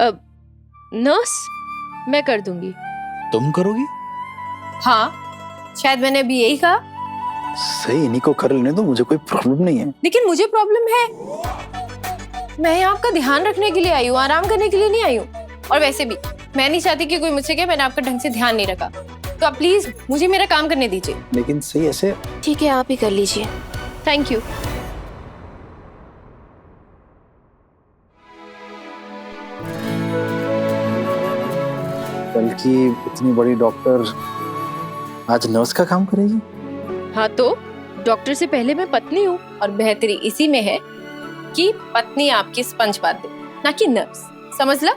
अब नर्स मैं कर दूंगी। तुम करोगी? हाँ, शायद मैंने अभी यही कहा। सही, इन्हीं को कर लेने दो, मुझे कोई प्रॉब्लम नहीं है। लेकिन मुझे प्रॉब्लम है। मैं यहाँ आपका ध्यान रखने के लिए आई हूँ, आराम करने के लिए नहीं आई हूँ। और वैसे भी मैं नहीं चाहती कि कोई मुझसे कहे मैंने आपका ढंग से ध्यान नहीं रखा। तो आप प्लीज मुझे मेरा काम करने दीजिए। लेकिन सही ऐसे। ठीक है, आप ही कर लीजिए। Thank you. बल्कि इतनी बड़ी डॉक्टर आज नर्स का काम करेगी? हाँ तो डॉक्टर से पहले मैं पत्नी हूँ। और बेहतरी इसी में है कि पत्नी आपकी स्पंज बात दे, ना कि नर्स। समझ ला?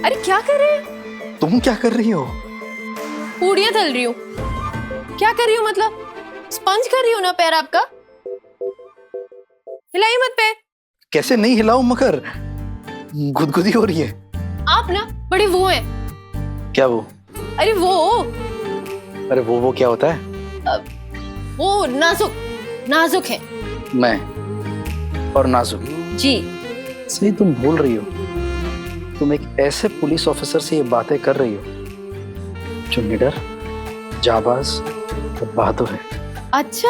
अरे क्या कर रहे हैं? तुम क्या कर रही हो? पूड़ियां तल रही हूँ। क्या कर रही हूँ मतलब? स्पंज कर रही हूँ ना पैर आपका। हिलाइए मत पैर। कैसे नहीं हिलाऊं मगर गुदगुदी हो रही है। आप ना बड़े वो हैं। क्या वो? अरे अरे वो क्या होता है? वो नाजुक नाजुक है। मैं और नाजुक? जी। सही, तुम भूल रही हो, तुम एक ऐसे पुलिस ऑफिसर से ये बातें कर रही हो जो निडर, जाबाज और बहादुर है। अच्छा,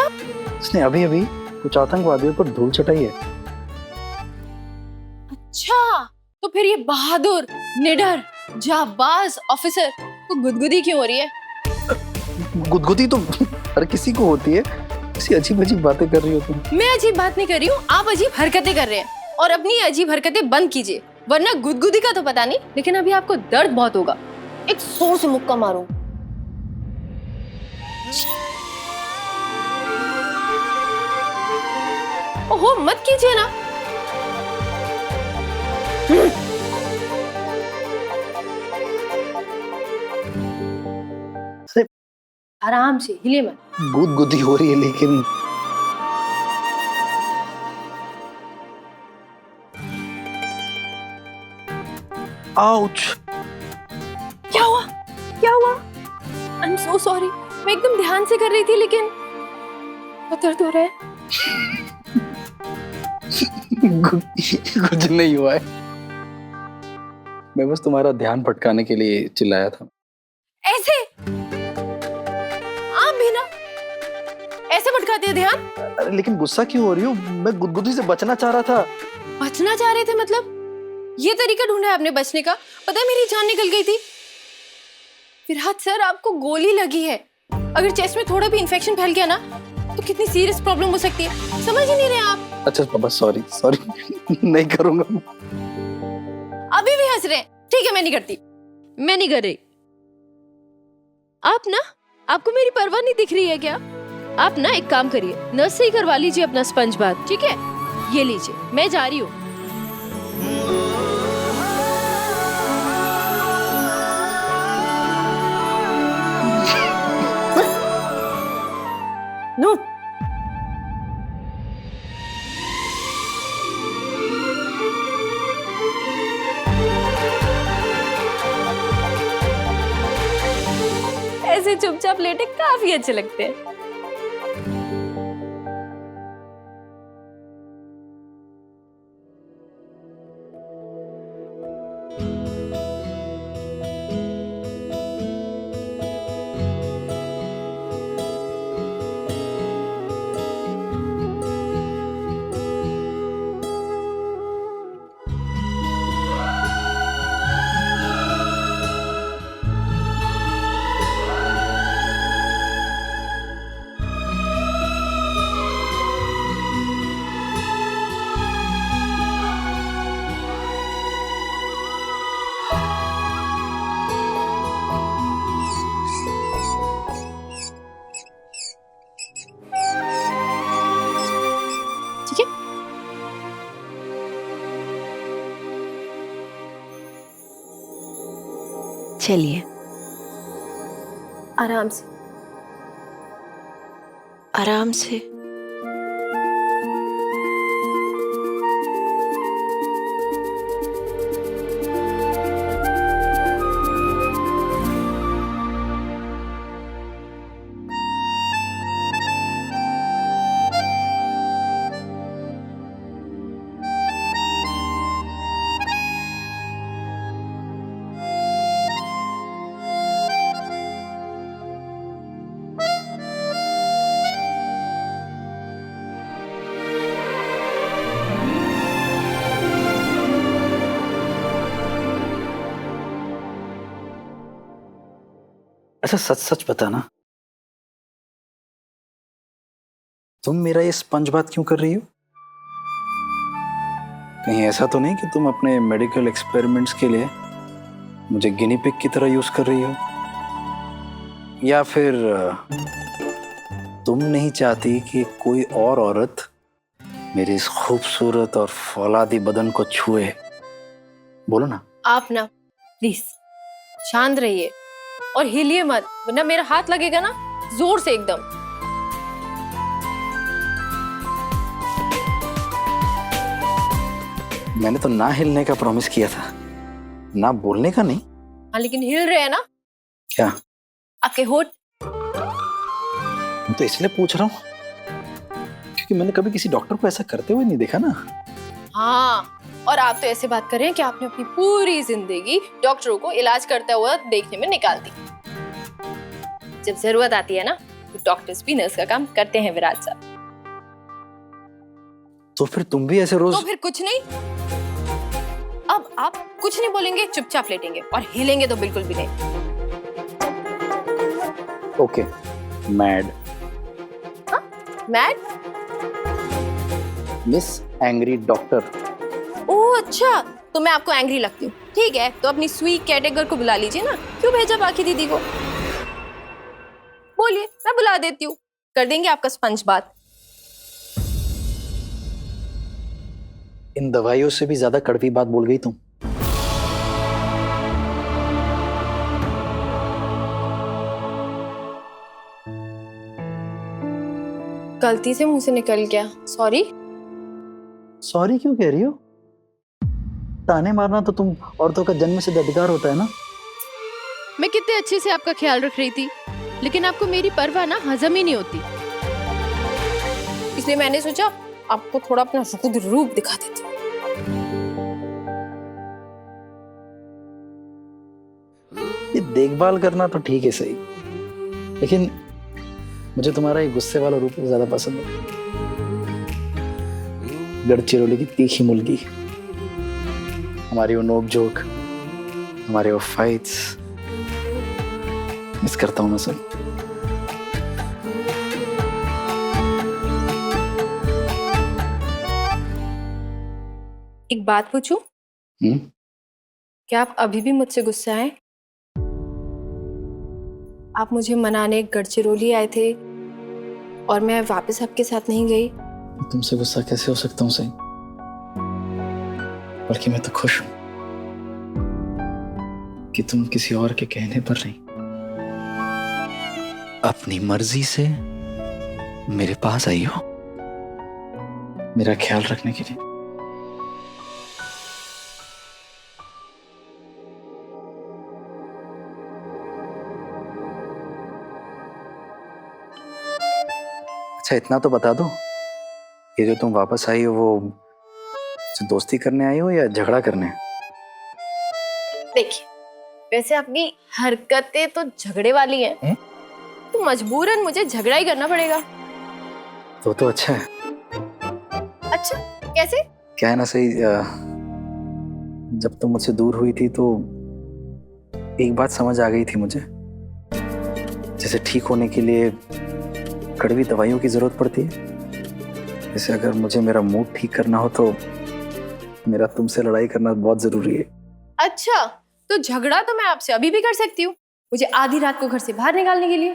उसने अभी अभी कुछ आतंकवादियों पर धूल चटाई है। अच्छा तो फिर ये बहादुर, निडर, जाबाज ऑफिसर को गुदगुदी क्यों हो रही है? गुदगुदी तो हर किसी को होती है। किसी अजीब अजीब बातें कर रही हो तुम। मैं अजीब बात नहीं कर रही हूँ, आप अजीब हरकतें कर रहे हैं। और अपनी अजीब हरकतें बंद कीजिए, वरना गुदगुदी का तो पता नहीं, लेकिन अभी आपको दर्द बहुत होगा। एक जोर से मुक्का मारो। ओहो, मत कीजिए ना। अरे आराम से, हिले मत। गुदगुदी हो रही है लेकिन आउच। क्या हुआ? क्या हुआ? I am so sorry. मैं एकदम ध्यान से कर रही थी, लेकिन बहुत दर्द हो रहा है। कुछ नहीं हुआ है, मैं बस तुम्हारा ध्यान भटकाने के लिए चिल्लाया था। ऐसे आप भी ना ऐसे भटकाते हैं ध्यान। अरे लेकिन गुस्सा क्यों हो रही हो? मैं गुदगुदी से बचना चाह रहा था। बचना चाह रहे थे मतलब? ये तरीका ढूंढा है आपने बचने का? पता है मेरी जान निकल गई थी। फिरहाद सर, आपको गोली लगी है। अगर चेस्ट में थोड़ा भी इन्फेक्शन फैल गया ना तो कितनी सीरियस प्रॉब्लम हो सकती है। समझ ही नहीं रहे आप। अच्छा पापा, सॉरी नहीं करूंगा। अभी भी हंस रहे हैं। ठीक है, मैं नहीं करती। मैं नहीं कर रही। आप ना, आपको मेरी परवाह नहीं दिख रही है क्या? आप ना एक काम करिए, नर्स से ही करवा लीजिए अपना स्पंज बाथ। ठीक है, ये लीजिए, मैं जा रही हूँ। नो, ऐसे चुपचाप लेटे काफी अच्छे लगते हैं। चलिए आराम से। आराम से। अच्छा सच सच बताना, तुम मेरा ये स्पंज बात क्यों कर रही हो? कहीं ऐसा तो नहीं कि तुम अपने मेडिकल एक्सपेरिमेंट्स के लिए मुझे गिनी पिग की तरह यूज कर रही हो, या फिर तुम नहीं चाहती कि कोई और औरत मेरे इस खूबसूरत और फौलादी बदन को छुए? बोलो ना। आप ना प्लीज शांत रहिए और हिलिए मत, वरना मेरा हाथ लगेगा ना जोर से एकदम। मैंने तो ना हिलने का प्रॉमिस किया था, ना बोलने का नहीं। हाँ लेकिन हिल रहे हैं ना क्या? आपके होठ। मैं तो इसलिए पूछ रहा हूँ क्योंकि मैंने कभी किसी डॉक्टर को ऐसा करते हुए नहीं देखा ना। हाँ, और आप तो ऐसे बात कर रहे हैं कि आपने अपनी पूरी जिंदगी डॉक्टरों को इलाज करता हुआ देखने में निकाल दी। जब जरूरत आती है ना तो डॉक्टर्स भी नर्स का काम करते हैं विराज साहब। तो फिर तुम भी ऐसे रोज? तो फिर कुछ नहीं, अब आप कुछ नहीं बोलेंगे, चुपचाप लेटेंगे और हिलेंगे तो बिल्कुल भी नहीं। Okay, mad. Mad? Miss angry doctor. Oh अच्छा, तो मैं आपको एंग्री लगती हूँ। ठीक है, तो अपनी स्वीट कैटेगर को बुला लीजिए ना। क्यों भेजा बाकी दीदी को? बोलिए, मैं बुला देती हूँ, कर देंगे आपका स्पंज बात। इन दवाइयों से भी ज्यादा कड़वी बात बोल गई तुम। गलती से मुंह से निकल गया, सॉरी। सॉरी क्यों कह रही हो? ताने मारना तो तुम औरतों का जन्म से अधिकार होता है ना। मैं कितने अच्छे से आपका ख्याल रख रही थी, लेकिन आपको मेरी परवाह ना हजम ही नहीं होती। इसलिए मैंने सोचा आपको थोड़ा अपना सुखद रूप दिखा देती हूँ। ये देखभाल करना तो ठीक है सही, लेकिन मुझे तुम्हारा ये गुस्से वाला रूप ज्यादा पसंद है। गढ़चिरौली की तीखी मुर्गी, हमारी वो नोक जोक, हमारे वो फाइट्स मिस करता हूं मैं सब। एक बात पूछूं? क्या आप अभी भी मुझसे गुस्सा हैं? आप मुझे मनाने गढ़चिरौली आए थे और मैं वापस आपके साथ नहीं गई। तुमसे गुस्सा कैसे हो सकता हूँ सही? बल्कि मैं तो खुश हूं कि तुम किसी और के कहने पर नहीं, अपनी मर्जी से मेरे पास आई हो, मेरा ख्याल रखने के लिए। अच्छा इतना तो बता दो, ये जो तुम वापस आई हो वो दोस्ती करने आई हो या झगड़ा करने? देखिए, वैसे अपनी हरकतें तो झगड़े वाली हैं, तो मजबूरन मुझे झगड़ा ही करना पड़ेगा। तो अच्छा है। अच्छा कैसे? क्या है ना सही, जब तुम मुझसे दूर हुई थी तो एक बात समझ आ गई थी मुझे। जैसे ठीक होने के लिए कड़वी दवाइयों की जरूरत पड़ती है, जैसे अगर मुझे मेरा मूड ठीक करना हो तो मेरा तुमसे लड़ाई करना बहुत जरूरी है। अच्छा, तो झगड़ा तो मैं आपसे अभी भी कर सकती हूँ, मुझे आधी रात को घर से बाहर निकालने के लिए।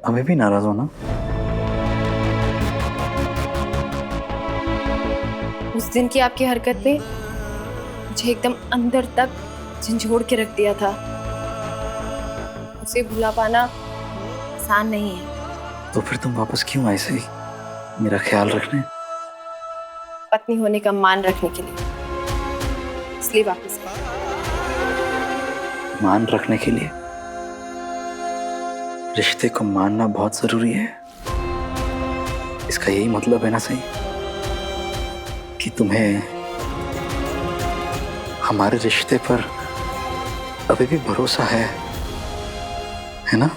अभी भी नाराज हो ना? उस दिन की आपकी हरकत ने मुझे एकदम अंदर तक झंझोड़ के रख दिया था। उसे भुला पाना आसान नहीं है। तो फिर तुम वापस क्यों आई सही, मेरा ख्याल रखने? पत्नी होने का मान रखने के लिए, इसलिए वापस आई। मान रखने के लिए? रिश्ते को मानना बहुत जरूरी है। इसका यही मतलब है ना सही, कि तुम्हें हमारे रिश्ते पर अभी भी भरोसा है ना?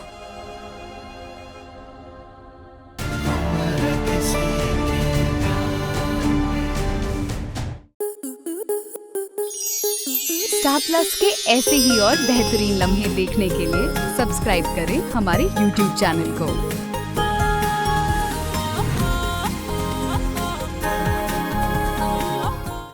स्टार प्लस के ऐसे ही और बेहतरीन लम्हे देखने के लिए सब्सक्राइब करें हमारे YouTube चैनल को।